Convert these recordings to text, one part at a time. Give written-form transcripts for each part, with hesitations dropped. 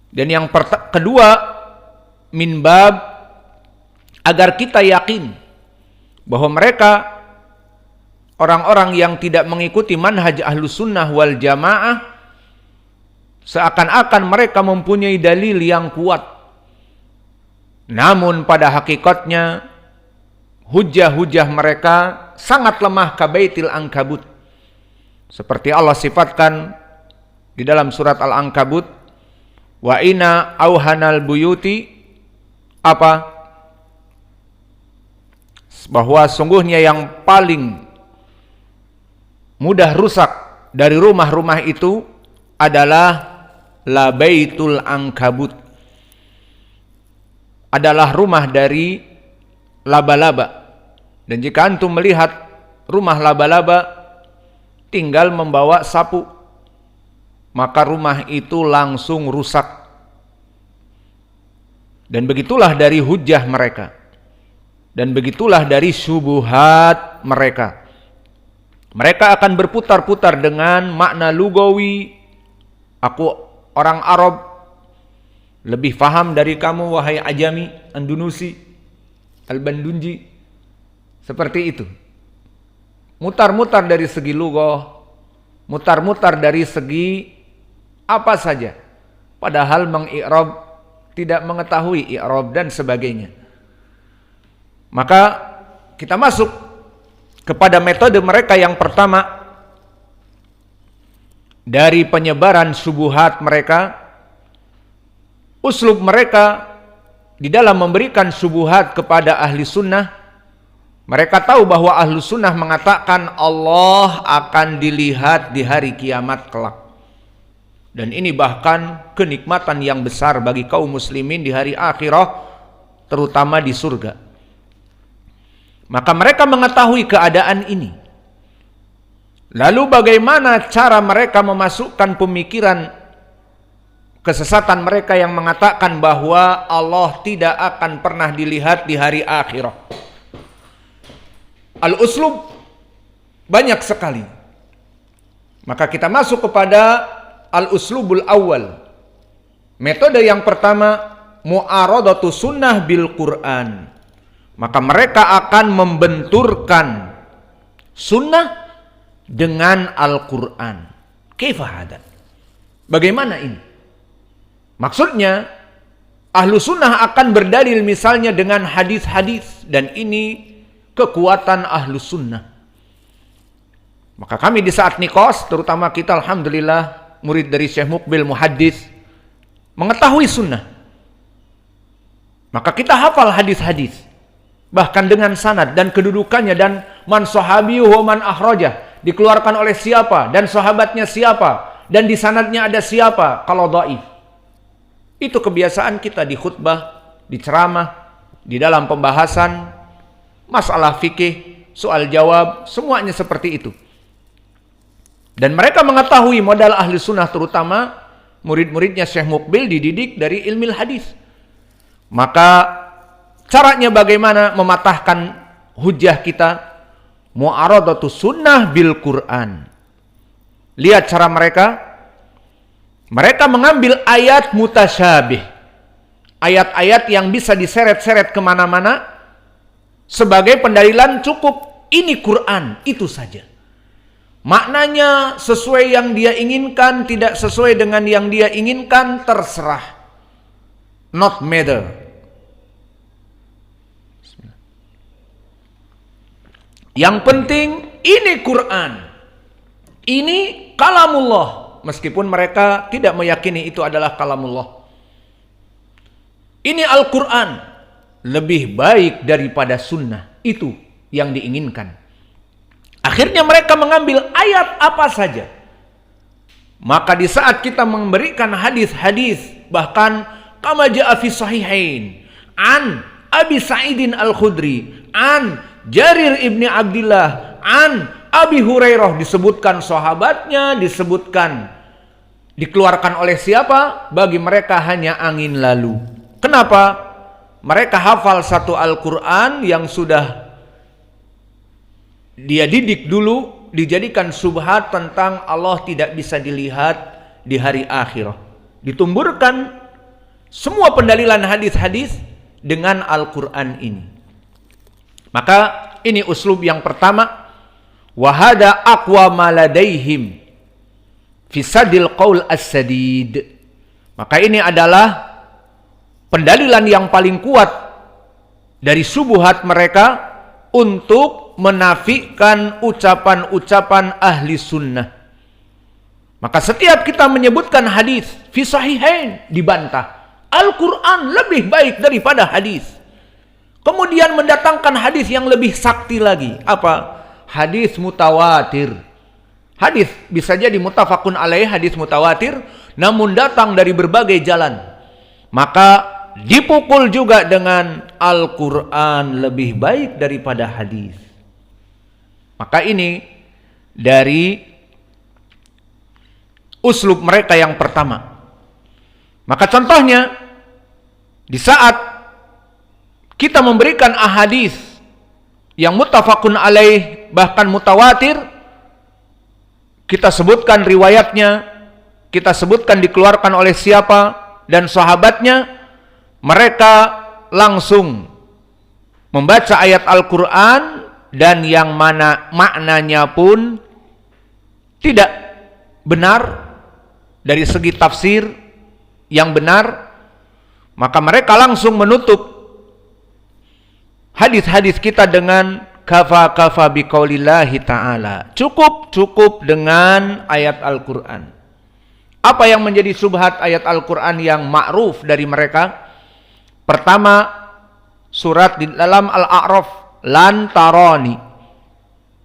Dan yang kedua, min bab agar kita yakin bahwa mereka orang-orang yang tidak mengikuti manhaj ahlus sunnah wal jamaah seakan-akan mereka mempunyai dalil yang kuat. Namun pada hakikatnya hujah-hujah mereka sangat lemah kabaitil ankabut. Seperti Allah sifatkan di dalam surat Al-Ankabut, wa inna auhanal buyuti apa? Bahwa sungguhnya yang paling mudah rusak dari rumah-rumah itu adalah labaitul ankabut, adalah rumah dari laba-laba. Dan jika antum melihat rumah laba-laba, tinggal membawa sapu, maka rumah itu langsung rusak. Dan begitulah dari hujah mereka, dan begitulah dari syubuhat mereka. Mereka akan berputar-putar dengan makna lugawi. Aku orang Arab, lebih faham dari kamu wahai Ajami, Andalusi, Al-Bandunji. Seperti itu. Mutar-mutar dari segi lugah, mutar-mutar dari segi apa saja. Padahal mengi'rab tidak mengetahui i'rab dan sebagainya. Maka kita masuk kepada metode mereka yang pertama dari penyebaran syubhat mereka. Uslub mereka di dalam memberikan syubhat kepada ahli sunnah, mereka tahu bahwa ahli sunnah mengatakan Allah akan dilihat di hari kiamat kelak. Dan ini bahkan kenikmatan yang besar bagi kaum muslimin di hari akhirah, terutama di surga. Maka mereka mengetahui keadaan ini. Lalu bagaimana cara mereka memasukkan pemikiran kesesatan mereka yang mengatakan bahwa Allah tidak akan pernah dilihat di hari akhirah? Al-uslub banyak sekali. Maka kita masuk kepada al-uslubul awal. Metode yang pertama, mu'aradatu sunnah bil Quran. Maka mereka akan membenturkan sunnah dengan Al-Quran. Kaifa hada? Bagaimana ini? Maksudnya, ahlu sunnah akan berdalil misalnya dengan hadis-hadis, dan ini kekuatan ahlu sunnah. Maka kami di saat nikos, terutama kita alhamdulillah murid dari Syekh Muqbil Muhaddis, mengetahui sunnah. Maka kita hafal hadis-hadis, bahkan dengan sanad dan kedudukannya, dan man sahabiyu wa man akhrajah, dikeluarkan oleh siapa dan sahabatnya siapa, dan di sanadnya ada siapa kalau dhaif. Itu kebiasaan kita di khutbah, di ceramah, di dalam pembahasan masalah fikih, soal jawab, semuanya seperti itu. Dan mereka mengetahui modal ahli sunnah, terutama murid-muridnya Syekh Muqbil dididik dari ilmu hadis. Maka caranya bagaimana mematahkan hujah kita? Mu'aradatu sunnah bil Quran. Lihat cara mereka. Mereka mengambil ayat mutasyabih, ayat-ayat yang bisa diseret-seret kemana-mana, sebagai pendalilan. Cukup ini Quran, itu saja. Maknanya sesuai yang dia inginkan, tidak sesuai dengan yang dia inginkan, terserah. Not matter. Yang penting ini Quran, ini kalamullah. Meskipun mereka tidak meyakini itu adalah kalamullah. Ini Al-Quran, lebih baik daripada sunnah. Itu yang diinginkan. Akhirnya mereka mengambil ayat apa saja. Maka di saat kita memberikan hadis-hadis, bahkan kama ja'a fi sahihain an Abi Sa'idin Al-Khudri, an Jarir ibni Abdillah, an Abi Hurairah, disebutkan sahabatnya, disebutkan dikeluarkan oleh siapa, bagi mereka hanya angin lalu. Kenapa? Mereka hafal satu Al-Quran yang sudah dia didik dulu, dijadikan subhat tentang Allah tidak bisa dilihat di hari akhirah. Ditumburkan semua pendalilan hadis-hadis dengan Al-Quran ini. Maka ini uslub yang pertama. Wahada aqwa ma ladaihim fi sadil qaul as-sadid. Maka ini adalah pendalilan yang paling kuat dari subuhat mereka untuk menafikan ucapan-ucapan ahli sunnah. Maka setiap kita menyebutkan hadis fi sahihain dibantah. Al-Quran lebih baik daripada hadis. Kemudian mendatangkan hadis yang lebih sakti lagi. Apa? Hadis mutawatir. Hadis bisa jadi muttafaqun alaih, hadis mutawatir, namun datang dari berbagai jalan. Maka dipukul juga dengan Al-Quran lebih baik daripada hadis. Maka ini dari uslub mereka yang pertama. Maka contohnya, di saat kita memberikan ahadis yang muttafaqun alaih, bahkan mutawatir, kita sebutkan riwayatnya, kita sebutkan dikeluarkan oleh siapa dan sahabatnya, mereka langsung membaca ayat Al-Quran dan yang mana maknanya pun tidak benar dari segi tafsir yang benar, maka mereka langsung menutup hadis-hadis kita dengan kafa biqaulillahi ta'ala. Cukup dengan ayat Al-Quran. Apa yang menjadi subhat ayat Al-Quran yang ma'ruf dari mereka? Pertama, surat di dalam Al-A'raf, lan tarani.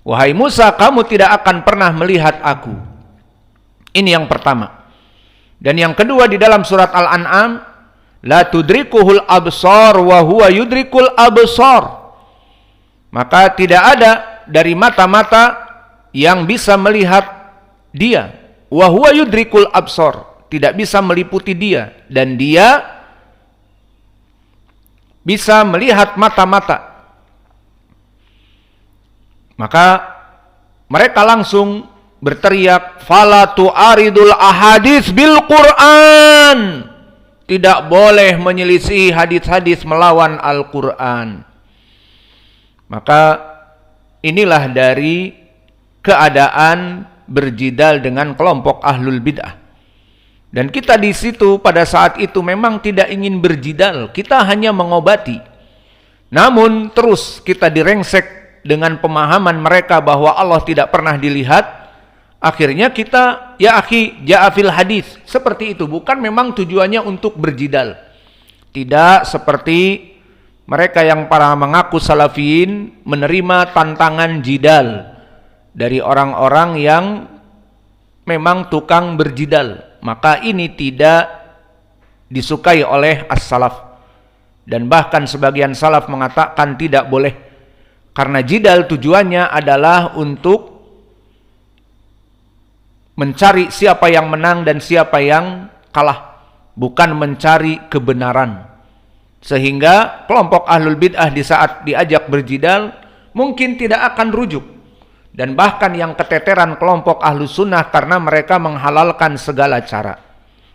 Wahai Musa, kamu tidak akan pernah melihat aku. Ini yang pertama. Dan yang kedua di dalam surat Al-An'am, la tudrikuhul absar wa huwa yudrikul absar. Maka tidak ada dari mata-mata yang bisa melihat dia. Wa huwa yudrikul absar, tidak bisa meliputi dia, dan dia bisa melihat mata-mata. Maka mereka langsung berteriak, fala tu'aridul ahadits bil Qur'an. Tidak boleh menyelisih hadis-hadis melawan Al-Quran. Maka inilah dari keadaan berjidal dengan kelompok ahlul bid'ah. Dan kita di situ pada saat itu memang tidak ingin berjidal, kita hanya mengobati. Namun terus kita direngsek dengan pemahaman mereka bahwa Allah tidak pernah dilihat. Akhirnya kita, ya akhi, ja'afil hadis. Seperti itu, bukan memang tujuannya untuk berjidal. Tidak seperti mereka yang para mengaku salafiyin menerima tantangan jidal dari orang-orang yang memang tukang berjidal. Maka ini tidak disukai oleh as-salaf. Dan bahkan sebagian salaf mengatakan tidak boleh. Karena jidal tujuannya adalah untuk mencari siapa yang menang dan siapa yang kalah, bukan mencari kebenaran. Sehingga kelompok ahlul bid'ah di saat diajak berjidal mungkin tidak akan rujuk. Dan bahkan yang keteteran kelompok ahlus sunnah karena mereka menghalalkan segala cara.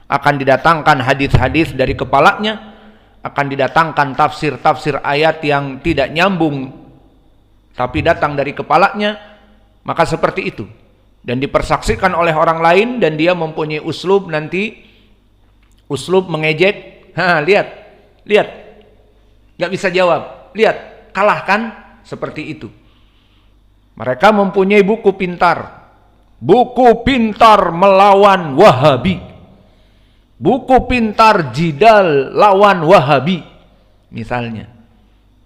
Akan didatangkan hadis-hadis dari kepalanya, akan didatangkan tafsir-tafsir ayat yang tidak nyambung tapi datang dari kepalanya, maka seperti itu. Dan dipersaksikan oleh orang lain, dan dia mempunyai uslub nanti, uslub mengejek. Lihat, gak bisa jawab, lihat, kalah kan? Seperti itu. Mereka mempunyai buku pintar melawan Wahabi, buku pintar jidal lawan Wahabi misalnya.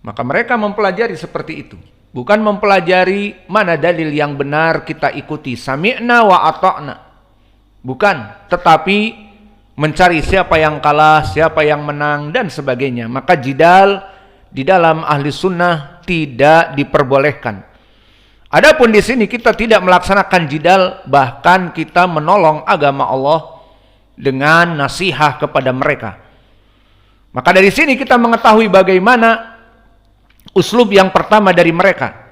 Maka mereka mempelajari seperti itu. Bukan mempelajari mana dalil yang benar kita ikuti. Sami'na wa ata'na. Bukan. Tetapi mencari siapa yang kalah, siapa yang menang, dan sebagainya. Maka jidal di dalam ahli sunnah tidak diperbolehkan. Adapun di sini kita tidak melaksanakan jidal, bahkan kita menolong agama Allah dengan nasihat kepada mereka. Maka dari sini kita mengetahui bagaimana uslub yang pertama dari mereka.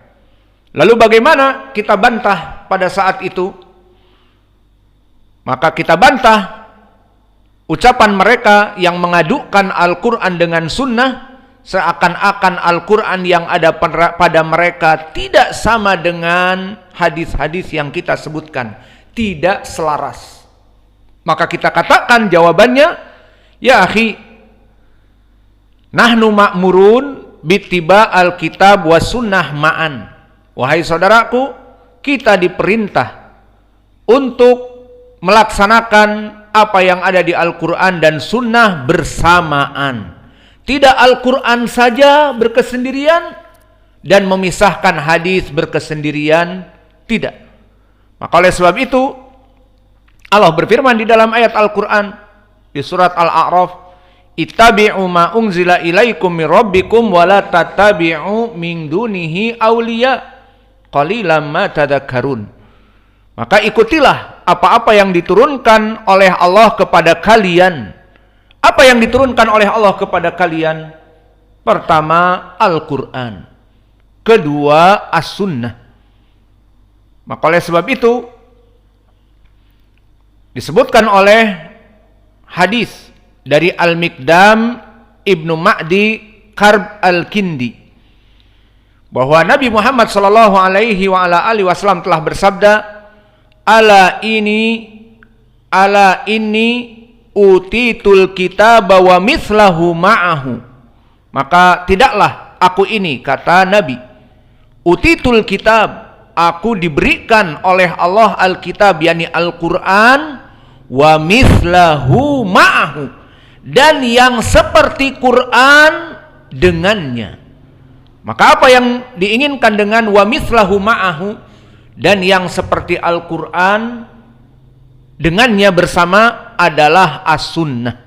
Lalu bagaimana kita bantah pada saat itu? Maka kita bantah ucapan mereka yang mengadukan Al-Quran dengan sunnah, seakan-akan Al-Quran yang ada pada mereka tidak sama dengan hadis-hadis yang kita sebutkan, tidak selaras. Maka kita katakan jawabannya, ya akhi, nahnu ma'murun bittiba al-kitab wa sunnah ma'an. Wahai saudaraku, kita diperintah untuk melaksanakan apa yang ada di Al-Quran dan sunnah bersamaan. Tidak Al-Quran saja berkesendirian dan memisahkan hadis berkesendirian, tidak. Maka oleh sebab itu Allah berfirman di dalam ayat Al-Quran di surat Al-A'raf, ittabi'u ma unzila ilaikum min rabbikum wa la tattabi'u min dunihi awliya qalilan ma tadhakkarun. Maka ikutilah apa-apa yang diturunkan oleh Allah kepada kalian. Apa yang diturunkan oleh Allah kepada kalian? Pertama, Al-Quran. Kedua, As-Sunnah. Maka oleh sebab itu disebutkan oleh hadis dari Al-Miqdam Ibnu Ma'di Karb Al-Kindi bahwa Nabi Muhammad sallallahu alaihi wasallam telah bersabda, ala inni utitul kitaba wa mithlahu ma'ahu. Maka tidaklah aku ini, kata Nabi, utitul kitab, aku diberikan oleh Allah Alkitab, yakni Al-Quran, wa mithlahu ma'ahu, dan yang seperti Quran dengannya. Maka apa yang diinginkan dengan wa mithlahu ma'ahu dan yang seperti Al-Quran dengannya bersama adalah As-Sunnah.